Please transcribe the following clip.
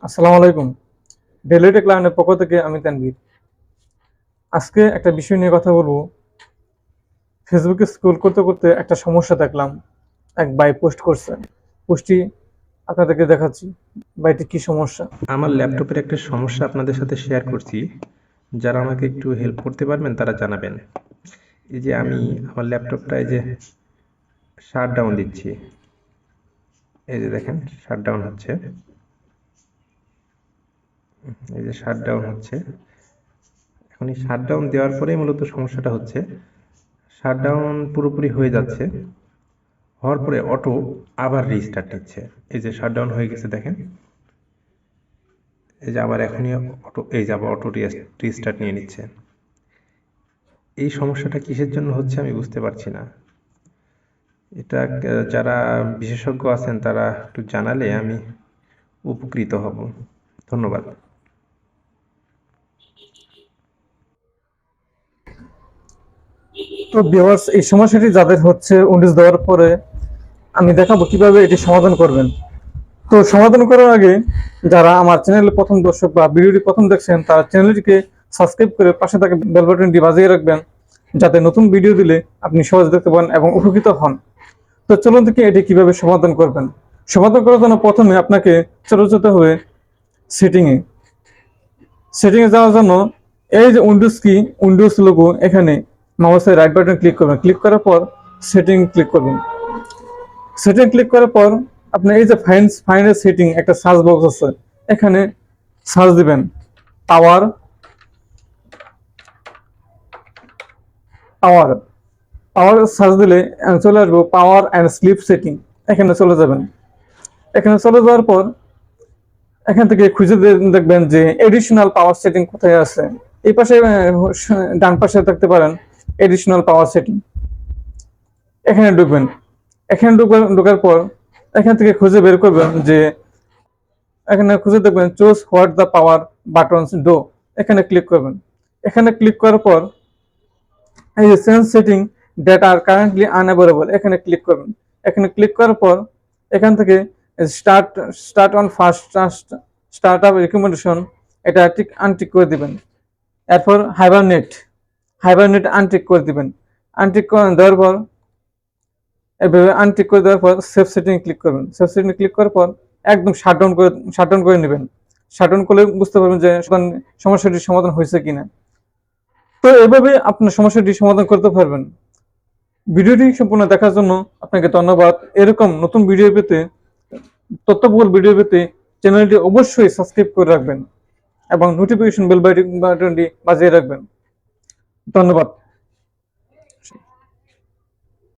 আসসালামু আলাইকুম। Daily take লার্নের পক্ষ থেকে আমি তানভীর। আজকে একটা বিষয় নিয়ে কথা বলবো। ফেসবুকে স্ক্রল করতে করতে একটা সমস্যা দেখলাম। এক ভাই পোস্ট করছে। পোস্টটি আপনাদেরকে দেখাচ্ছি। ভাইটি কি সমস্যা? আমার ল্যাপটপের একটা সমস্যা আপনাদের সাথে শেয়ার করছি। যারা আমাকে একটু হেল্প করতে পারবেন তারা জানাবেন। এই যে আমি আমার ল্যাপটপটা এই যে শাটডাউন দিচ্ছি, এই যে দেখেন শাটডাউন হচ্ছে, এই যে শাটডাউন হচ্ছে। এখন এই শাটডাউন দেওয়ার পরেই মূলত সমস্যাটা হচ্ছে, শাটডাউন পুরোপুরি হয়ে যাচ্ছে, হওয়ার পরে অটো আবার রিস্টার্ট নিচ্ছে। এই যে শাটডাউন হয়ে গেছে দেখেন, এই যে আবার এখনই অটো, এই যে আবার অটো রিস্টার্ট নিয়ে নিচ্ছে। এই সমস্যাটা কিসের জন্য হচ্ছে আমি বুঝতে পারছি না। এটা যারা বিশেষজ্ঞ আছেন তারা একটু জানালে আমি উপকৃত হব। ধন্যবাদ। তো ভিউয়ার্স, এই সমস্যাটি যাদের হচ্ছে উইন্ডোজ দেওয়ার পরে আমি দেখাবো কিভাবে এটি সমাধান করবেন। তো সমাধান করার আগে যারা আমার চ্যানেলে প্রথম দর্শক বা ভিডিওটি প্রথম দেখছেন তারা চ্যানেলটিকে সাবস্ক্রাইব করে পাশে থাকা বেল বাটনটি বাজিয়ে রাখবেন, যাতে নতুন ভিডিও দিলে আপনি সহজে দেখতে পান এবং উপকৃত হন। তো চলুন দেখি এটি কিভাবে সমাধান করবেন। সমাধান করার জন্য প্রথমে আপনাকে চলে যেতে হবে সেটিংয়ে। সেটিংয়ে যাওয়ার জন্য এই যে উইন্ডোজ কি, উইন্ডোজ লোগো, এখানে মাউসের রাইট বাটন ক্লিক করবেন। ক্লিক করার পর সেটিং ক্লিক করবেন। সেটিং ক্লিক করার পর আপনি এই যে ফাইনের সেটিং একটা সার্চ বক্স আছে, এখানে সার্চ দিবেন পাওয়ার পাওয়ার পাওয়ার সার্চ দিলে চলে আসবো পাওয়ার অ্যান্ড স্লিপ সেটিং। এখানে চলে যাবেন। এখানে চলে যাওয়ার পর এখান থেকে খুঁজে দেখবেন যে এডিশনাল পাওয়ার সেটিং কোথায় আছে। এই পাশে ডান পাশে থাকতে পারেন এডিশনাল পাওয়ার সেটিং। এখানে ঢুকবেন। এখানে ঢোকার পর এখান থেকে খুঁজে বের করবেন যে এখানে খুঁজে দেখবেন choose what the power buttons do. এখানে ক্লিক করবেন। এখানে ক্লিক করার পর এই যে change setting that are currently unavailable, এখানে ক্লিক করবেন। এখানে ক্লিক করার পর এখান থেকে start start on first start up recommendation, এটা ঠিক আনটিক করে দিবেন। এরপর হাইবারনেট আনটিক করে দিবেন। আনটিক করে দেওয়ার পর এভাবে আনটিক করে দেওয়ার পর সেভ সেটিং ক্লিক করবেন। সেভ সেটিং ক্লিক করার পর একদম শাটডাউন করে নেবেন। শাটডাউন করলে বুঝতে পারবেন যে সমস্যাটির সমাধান হয়েছে কিনা। তো এভাবে আপনার সমস্যাটি সমাধান করতে পারবেন। ভিডিওটি সম্পূর্ণ দেখার জন্য আপনাকে ধন্যবাদ। এরকম নতুন ভিডিও পেতে, তথ্যবহুল ভিডিও পেতে চ্যানেলটি অবশ্যই সাবস্ক্রাইব করে রাখবেন এবং নোটিফিকেশন বেল বাটনটি বাজিয়ে রাখবেন। ধন্যবাদ।